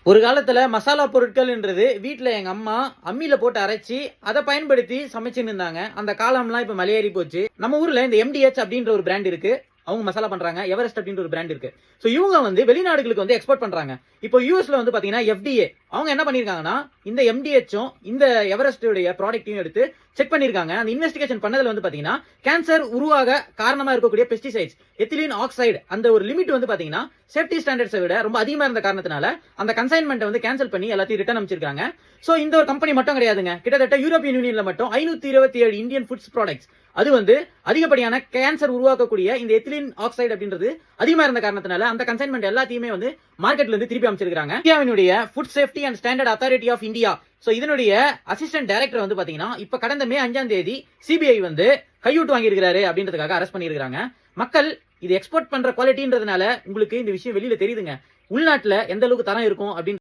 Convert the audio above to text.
ஒரு காலத்துல மசாலா பொருட்கள்ன்றது வீட்ல எங்க அம்மா அம்மியில போட்டு அரைச்சி அதை பயன்படுத்தி சமைச்சுன்னு இருந்தாங்க. அந்த காலம்லாம் இப்ப மலையேறி போச்சு. நம்ம ஊர்ல இந்த MDH அப்படின்ற ஒரு பிராண்ட் இருக்கு. அவங்க மசாலா பண்றாங்க. எவரெஸ்ட் அப்படின்ற ஒரு பிராண்ட் இருக்கு. சோ இவங்க வந்து வெளிநாடுகளுக்கு வந்து எக்ஸ்போர்ட் பண்றாங்க. இப்போ யூஎஸ்ல வந்து பாத்தீங்கன்னா FDA அவங்க என்ன பண்ணிருக்காங்கன்னா இந்த MDHம் இந்த எவரெஸ்டுடைய ப்ராடக்ட்டையும் எடுத்து செக் பண்ணிருக்காங்க. அந்த இன்வெஸ்டிகேஷன் பண்ணதுல வந்து பாத்தீங்கன்னா கேன்சர் உருவாக காரணமா இருக்கக்கூடிய பெஸ்டிசைட்ஸ் எத்திலீன் ஆக்சைடு அந்த ஒரு லிமிட் வந்து பாத்தீங்கன்னா சேஃப்டி ஸ்டாண்டர்ட்ஸை விட ரொம்ப அதிகமா இருந்த காரணத்தினால அந்த கன்சைன்மெண்ட் வந்து கேன்சல் பண்ணி எல்லாத்தையும் ரிட்டர்ன் அமைச்சிருக்காங்க. சோ இந்த ஒரு கம்பெனி மட்டும் கிடையாதுங்க. கிட்டத்தட்ட யூரோப்பியன் யூனியன்ல மட்டும் 527 இந்தியன் ஃபுட்ஸ் ப்ராடக்ட்ஸ் அது வந்து அதிகப்படியான கேன்சர் உருவாக்கக்கூடிய இந்த எத்திலீன் ஆக்சைடு அப்படின்றது அதிகமா இருந்த காரணத்தினால அந்த கன்சைன்மெண்ட் எல்லாத்தையுமே வந்து மார்க்கெட்ல இருந்து திருப்பி அமைச்சிருக்காங்க. இந்தியாவினுடைய food safety and standard authority of India so இதனுடைய அசிஸ்டன்ட் டைரக்டர் வந்து பாத்தீங்கன்னா இப்ப கடந்த மே 5ஆம் தேதி சிபிஐ வந்து கையூட்டு வாங்கியிருக்காரு அப்படின்றதுக்காக அரெஸ்ட் பண்ணியிருக்காங்க. மக்கள் இது எக்ஸ்போர்ட் பண்ற குவாலிட்டின்றதுனால உங்களுக்கு இந்த விஷயம் வெளியில தெரியுதுங்க. உள்நாட்டுல எந்த அளவுக்கு தரம் இருக்கும் அப்படின்னு